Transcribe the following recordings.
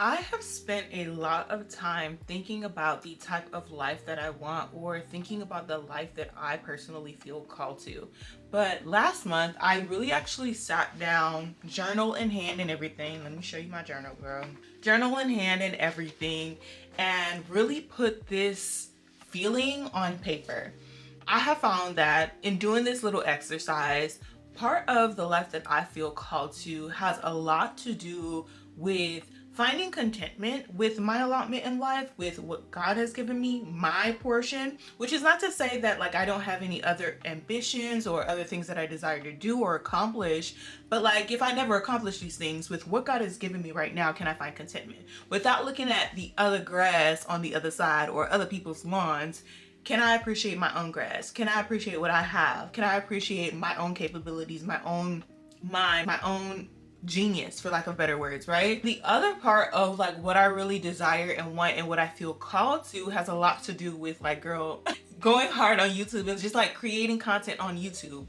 I have spent a lot of time thinking about the type of life that I want or thinking about the life that I personally feel called to. But last month, I really actually sat down, journal in hand and everything. Let me show you my journal, girl. Journal in hand and everything, and really put this feeling on paper. I have found that in doing this little exercise, part of the life that I feel called to has a lot to do with finding contentment with my allotment in life, with what God has given me, my portion, which is not to say that like I don't have any other ambitions or other things that I desire to do or accomplish, but like if I never accomplish these things with what God has given me right now, can I find contentment without looking at the other grass on the other side or other people's lawns? Can I appreciate my own grass? Can I appreciate what I have? Can I appreciate my own capabilities, my own mind, my own genius, for lack of better words, right? The other part of like what I really desire and want and what I feel called to has a lot to do with like, girl, going hard on YouTube and just like creating content on YouTube.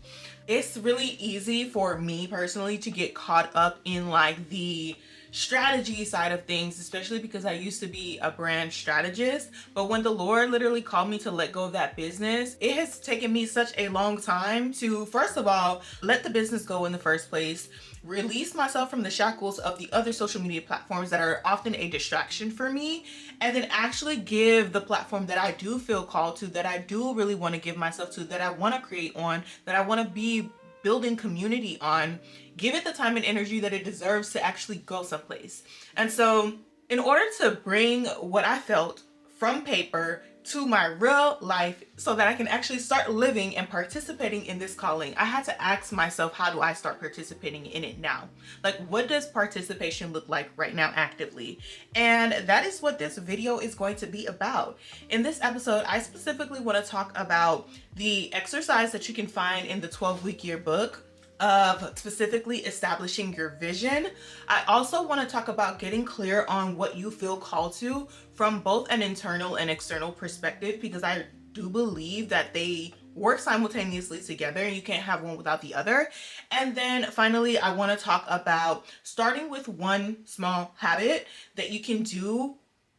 It's really easy for me personally to get caught up in like the strategy side of things, especially because I used to be a brand strategist. But when the Lord literally called me to let go of that business, it has taken me such a long time to, first of all, let the business go in the first place, release myself from the shackles of the other social media platforms that are often a distraction for me, and then actually give the platform that I do feel called to, that I do really want to give myself to, that I want to create on, that I want to be building community on, give it the time and energy that it deserves to actually go someplace. And so, in order to bring what I felt from paper to my real life so that I can actually start living and participating in this calling, I had to ask myself, how do I start participating in it now? Like, what does participation look like right now actively? And that is what this video is going to be about. In this episode, I specifically want to talk about the exercise that you can find in the 12-week year book of specifically establishing your vision. I also want to talk about getting clear on what you feel called to from both an internal and external perspective, because I do believe that they work simultaneously together and you can't have one without the other. And then finally, I want to talk about starting with one small habit that you can do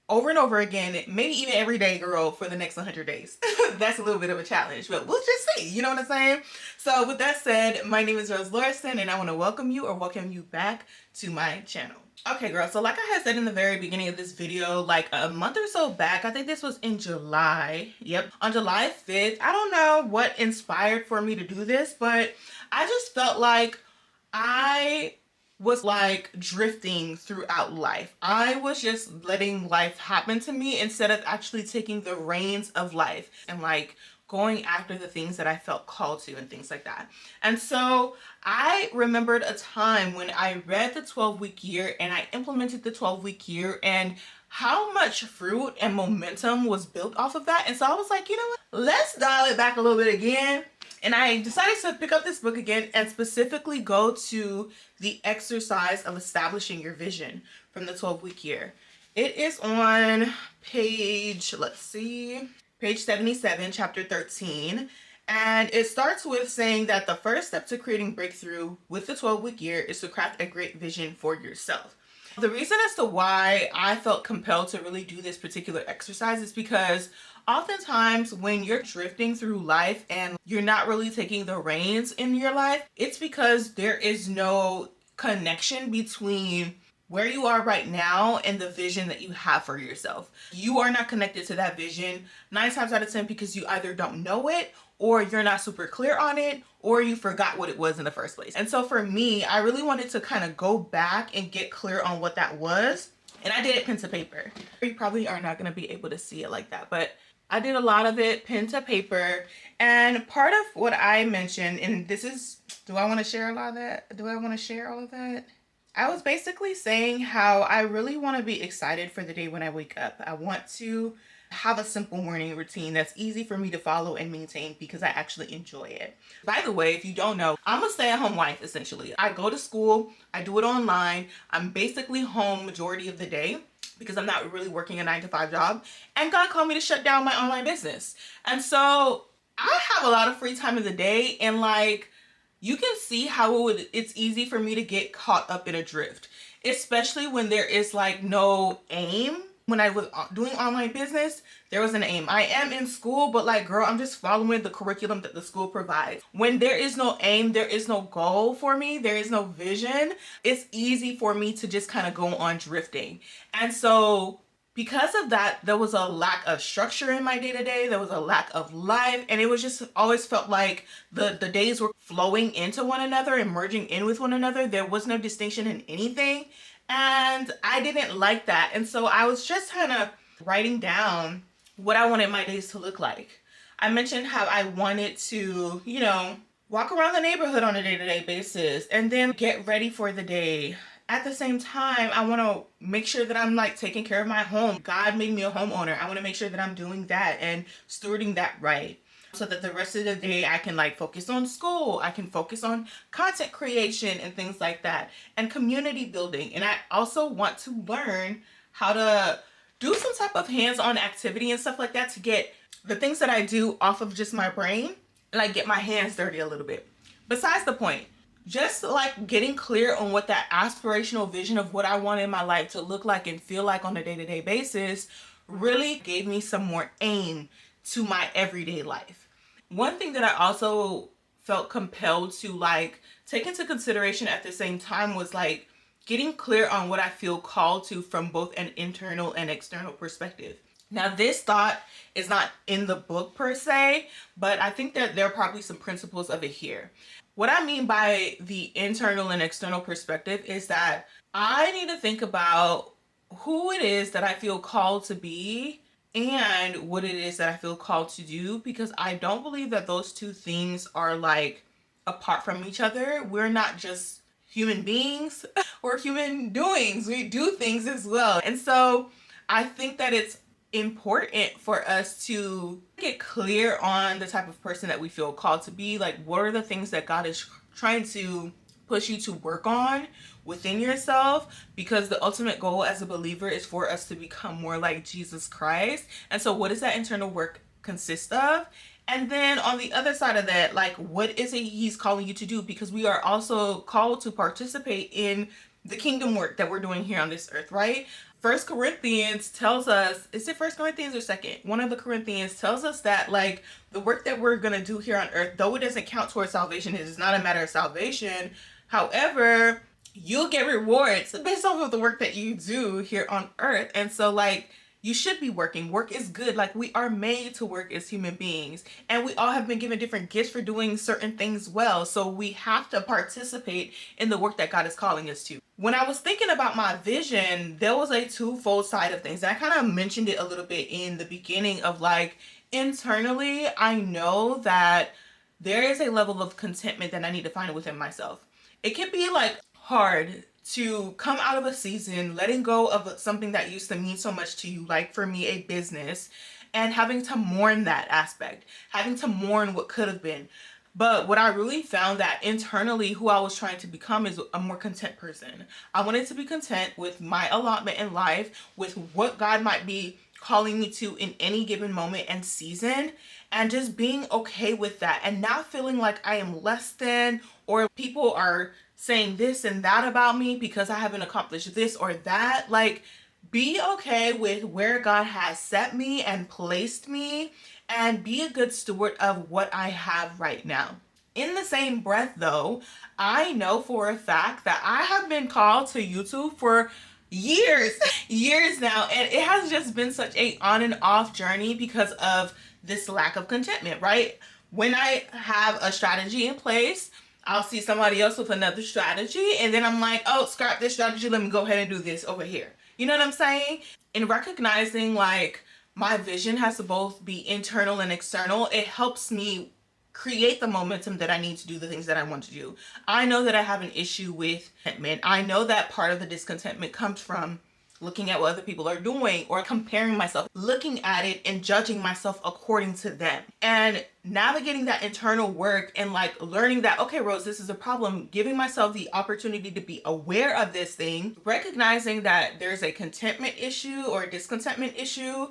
over and over again, maybe even every day, girl, for the next 100 days. That's a little bit of a challenge, but we'll just see, you know what I'm saying? So with that said, my name is Rose Lorison, and I want to welcome you back to my channel. Okay, girl, so like I had said in the very beginning of this video, like a month or so back, I think this was in July. Yep, on July 5th. I don't know what inspired for me to do this, but I just felt like I was like drifting throughout life. I was just letting life happen to me instead of actually taking the reins of life and like going after the things that I felt called to and things like that. And so I remembered a time when I read the 12-week year and I implemented the 12-week year, and how much fruit and momentum was built off of that. And so I was like, you know what? Let's dial it back a little bit again. And I decided to pick up this book again and specifically go to the exercise of establishing your vision from the 12-week year. It is on page, let's see, page 77, chapter 13. And it starts with saying that the first step to creating breakthrough with the 12-week year is to craft a great vision for yourself. The reason as to why I felt compelled to really do this particular exercise is because oftentimes when you're drifting through life and you're not really taking the reins in your life, it's because there is no connection between where you are right now and the vision that you have for yourself. You are not connected to that vision 9 times out of 10 because you either don't know it, or you're not super clear on it, or you forgot what it was in the first place. And so for me, I really wanted to kind of go back and get clear on what that was. And I did it pen to paper. You probably are not going to be able to see it like that, but I did a lot of it pen to paper. And part of what I mentioned, and this is, do I want to share a lot of that? Do I want to share all of that? I was basically saying how I really want to be excited for the day when I wake up. I want to have a simple morning routine that's easy for me to follow and maintain because I actually enjoy it. By the way, if you don't know, I'm a stay-at-home wife essentially. I go to school, I do it online. I'm basically home majority of the day because I'm not really working a 9-to-5 job, and God called me to shut down my online business. And so I have a lot of free time in the day, and like, you can see how it's easy for me to get caught up in a drift. especially when there is like no aim. When I was doing online business, there was an aim. I am in school, but like, girl, I'm just following the curriculum that the school provides. When there is no aim, there is no goal for me, there is no vision, it's easy for me to just kind of go on drifting. And so because of that, there was a lack of structure in my day to day. There was a lack of life, and it was just always felt like the days were flowing into one another and merging in with one another. There was no distinction in anything, and I didn't like that. And so I was just kind of writing down what I wanted my days to look like. I mentioned how I wanted to, walk around the neighborhood on a day to day basis and then get ready for the day. At the same time, I want to make sure that I'm like taking care of my home. God made me a homeowner. I want to make sure that I'm doing that and stewarding that right, so that the rest of the day I can like focus on school, I can focus on content creation and things like that, and community building. And I also want to learn how to do some type of hands-on activity and stuff like that to get the things that I do off of just my brain and like get my hands dirty a little bit. Besides the point, just like getting clear on what that aspirational vision of what I want in my life to look like and feel like on a day-to-day basis really gave me some more aim to my everyday life. One thing that I also felt compelled to like take into consideration at the same time was like getting clear on what I feel called to from both an internal and external perspective. Now, this thought is not in the book per se, but I think that there are probably some principles of it here. What I mean by the internal and external perspective is that I need to think about who it is that I feel called to be and what it is that I feel called to do, because I don't believe that those two things are like apart from each other. We're not just human beings or human doings. We do things as well. And so I think that it's important for us to get clear on the type of person that we feel called to be. Like, what are the things that God is trying to push you to work on within yourself? Because the ultimate goal as a believer is for us to become more like Jesus Christ. And so what does that internal work consist of? And then on the other side of that, like, what is it he's calling you to do? Because we are also called to participate in the kingdom work that we're doing here on this earth, right? First Corinthians tells us, is it First Corinthians or second? One of the Corinthians tells us that like the work that we're gonna do here on earth, though it doesn't count towards salvation, it is not a matter of salvation. However, you'll get rewards based off of the work that you do here on earth. And so like you should be working. Work is good. Like, we are made to work as human beings, and we all have been given different gifts for doing certain things well. So we have to participate in the work that God is calling us to. When I was thinking about my vision, there was a twofold side of things. And I kind of mentioned it a little bit in the beginning of like, internally, I know that there is a level of contentment that I need to find within myself. It can be like hard to come out of a season, letting go of something that used to mean so much to you, like for me, a business, and having to mourn that aspect, having to mourn what could have been. But what I really found that internally, who I was trying to become is a more content person. I wanted to be content with my allotment in life, with what God might be calling me to in any given moment and season, and just being okay with that and not feeling like I am less than, or people are saying this and that about me because I haven't accomplished this or that. Like, be okay with where God has set me and placed me, and be a good steward of what I have right now. In the same breath, though, I know for a fact that I have been called to YouTube for years, years now, and it has just been such a on and off journey because of this lack of contentment, right? When I have a strategy in place, I'll see somebody else with another strategy, and then I'm like, oh, scrap this strategy, let me go ahead and do this over here. You know what I'm saying? In recognizing like my vision has to both be internal and external, it helps me create the momentum that I need to do the things that I want to do. I know that I have an issue with contentment. I know that part of the discontentment comes from looking at what other people are doing or comparing myself, looking at it and judging myself according to them. And navigating that internal work and like learning that, okay, Rose, this is a problem, giving myself the opportunity to be aware of this thing, recognizing that there's a contentment issue or a discontentment issue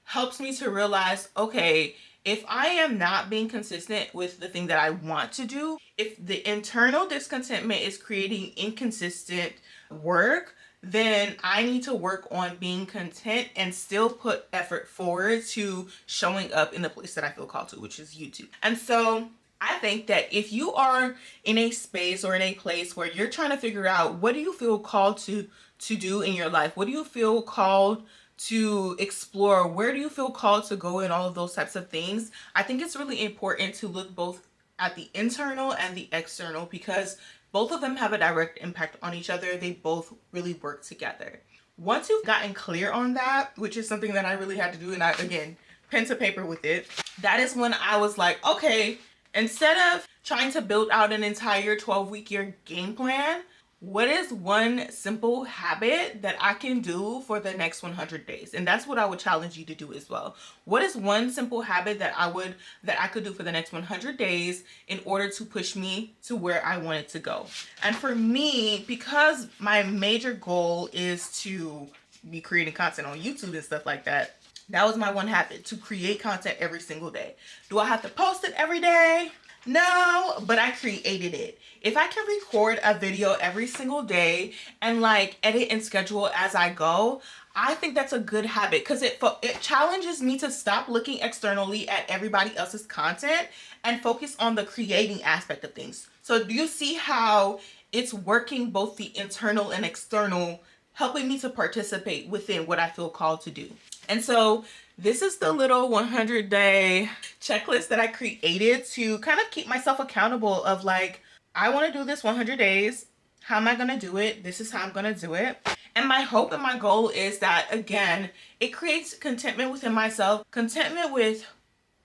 helps me to realize, okay, if I am not being consistent with the thing that I want to do, if the internal discontentment is creating inconsistent work, then I need to work on being content and still put effort forward to showing up in the place that I feel called to, which is YouTube. And so I think that if you are in a space or in a place where you're trying to figure out what do you feel called to do in your life, what do you feel called to explore, where do you feel called to go, and all of those types of things, I think it's really important to look both at the internal and the external, because both of them have a direct impact on each other. They both really work together. Once you've gotten clear on that, which is something that I really had to do, and I, again, pen to paper with it, that is when I was like, okay, instead of trying to build out an entire 12-week year game plan, what is one simple habit that I can do for the next 100 days? And that's what I would challenge you to do as well. What is one simple habit that I could do for the next 100 days in order to push me to where I want it to go? And for me, because my major goal is to be creating content on YouTube and stuff like that, that was my one habit, to create content every single day. Do I have to post it every day? No, but I created it. If I can record a video every single day and like edit and schedule as I go, I think that's a good habit, because it challenges me to stop looking externally at everybody else's content and focus on the creating aspect of things. So do you see how it's working both the internal and external, helping me to participate within what I feel called to do? And so this is the little 100-day checklist that I created to kind of keep myself accountable of like, I want to do this 100 days. How am I going to do it? This is how I'm going to do it. And my hope and my goal is that, again, it creates contentment within myself, contentment with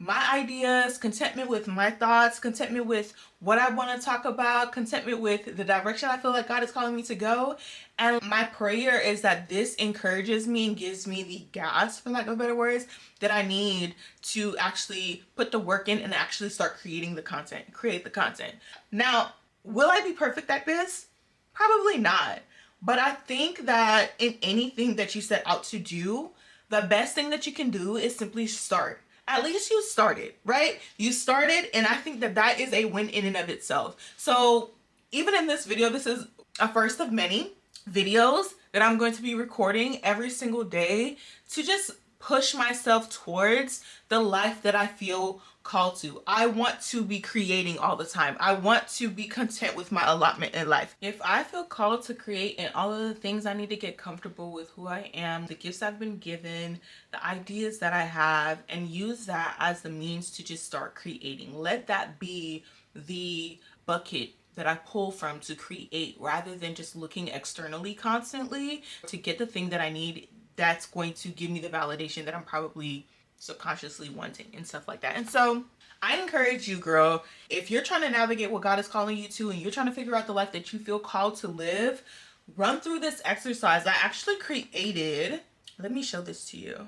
my ideas, contentment with my thoughts, contentment with what I want to talk about, contentment with the direction I feel like God is calling me to go. And my prayer is that this encourages me and gives me the gas, for lack of better words, that I need to actually put the work in and actually start creating the content, create the content. Now, will I be perfect at this? Probably not. But I think that in anything that you set out to do, the best thing that you can do is simply start. At least you started, right? You started, and I think that that is a win in and of itself. So even in this video, this is a first of many videos that I'm going to be recording every single day to just push myself towards the life that I feel called to. I want to be creating all the time. I want to be content with my allotment in life. If I feel called to create in all of the things, I need to get comfortable with who I am, the gifts I've been given, the ideas that I have, and use that as the means to just start creating. Let that be the bucket that I pull from to create, rather than just looking externally constantly to get the thing that I need that's going to give me the validation that I'm probably subconsciously wanting and stuff like that. And so I encourage you, girl, if you're trying to navigate what God is calling you to and you're trying to figure out the life that you feel called to live, run through this exercise. I actually created, let me show this to you.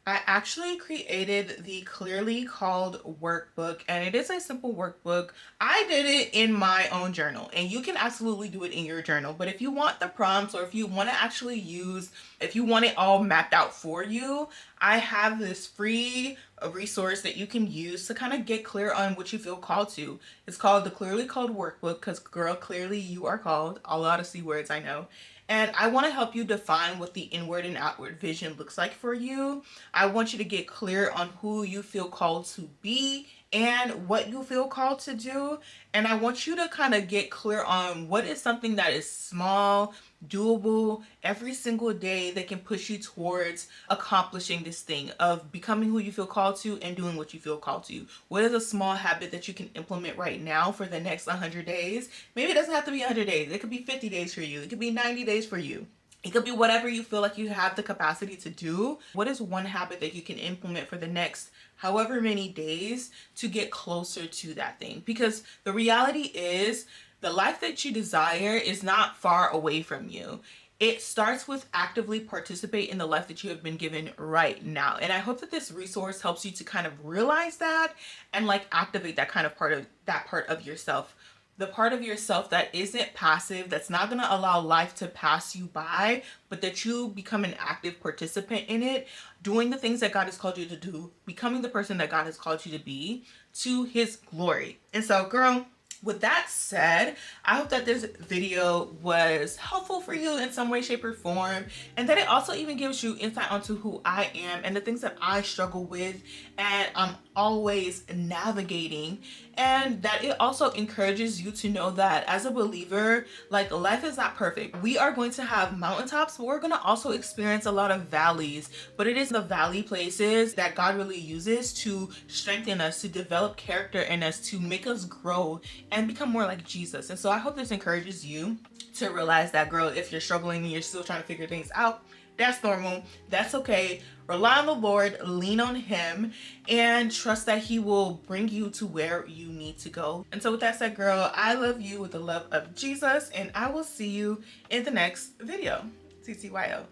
I actually created the Clearly Called workbook, and it is a simple workbook. I did it in my own journal, and you can absolutely do it in your journal. But if you want the prompts, or if you want to actually use, if you want it all mapped out for you, I have this free resource that you can use to kind of get clear on what you feel called to. It's called the Clearly Called workbook, because girl, clearly you are called. A lot of C words, I know. And I want to help you define what the inward and outward vision looks like for you. I want you to get clear on who you feel called to be and what you feel called to do. And I want you to kind of get clear on what is something that is small, doable every single day that can push you towards accomplishing this thing of becoming who you feel called to and doing what you feel called to. What is a small habit that you can implement right now for the next 100 days? Maybe it doesn't have to be 100 days. It could be 50 days for you. It could be 90 days for you. It could be whatever you feel like you have the capacity to do. What is one habit that you can implement for the next however many days to get closer to that thing? Because the reality is, the life that you desire is not far away from you. It starts with actively participate in the life that you have been given right now. And I hope that this resource helps you to kind of realize that and like activate that kind of part of yourself. The part of yourself that isn't passive, that's not going to allow life to pass you by, but that you become an active participant in it, doing the things that God has called you to do, becoming the person that God has called you to be to his glory. And so, girl, With that said, I hope that this video was helpful for you in some way, shape, or form, and that it also even gives you insight onto who I am and the things that I struggle with and I'm always navigating, and that it also encourages you to know that as a believer, like, life is not perfect. We are going to have mountaintops, but we're going to also experience a lot of valleys, but it is the valley places that God really uses to strengthen us, to develop character in us, to make us grow and become more like Jesus. And so I hope this encourages you to realize that, girl, if you're struggling and you're still trying to figure things out, that's normal. That's okay. Rely on the Lord, lean on Him, and trust that He will bring you to where you need to go. And so with that said, girl, I love you with the love of Jesus, and I will see you in the next video. TTYO.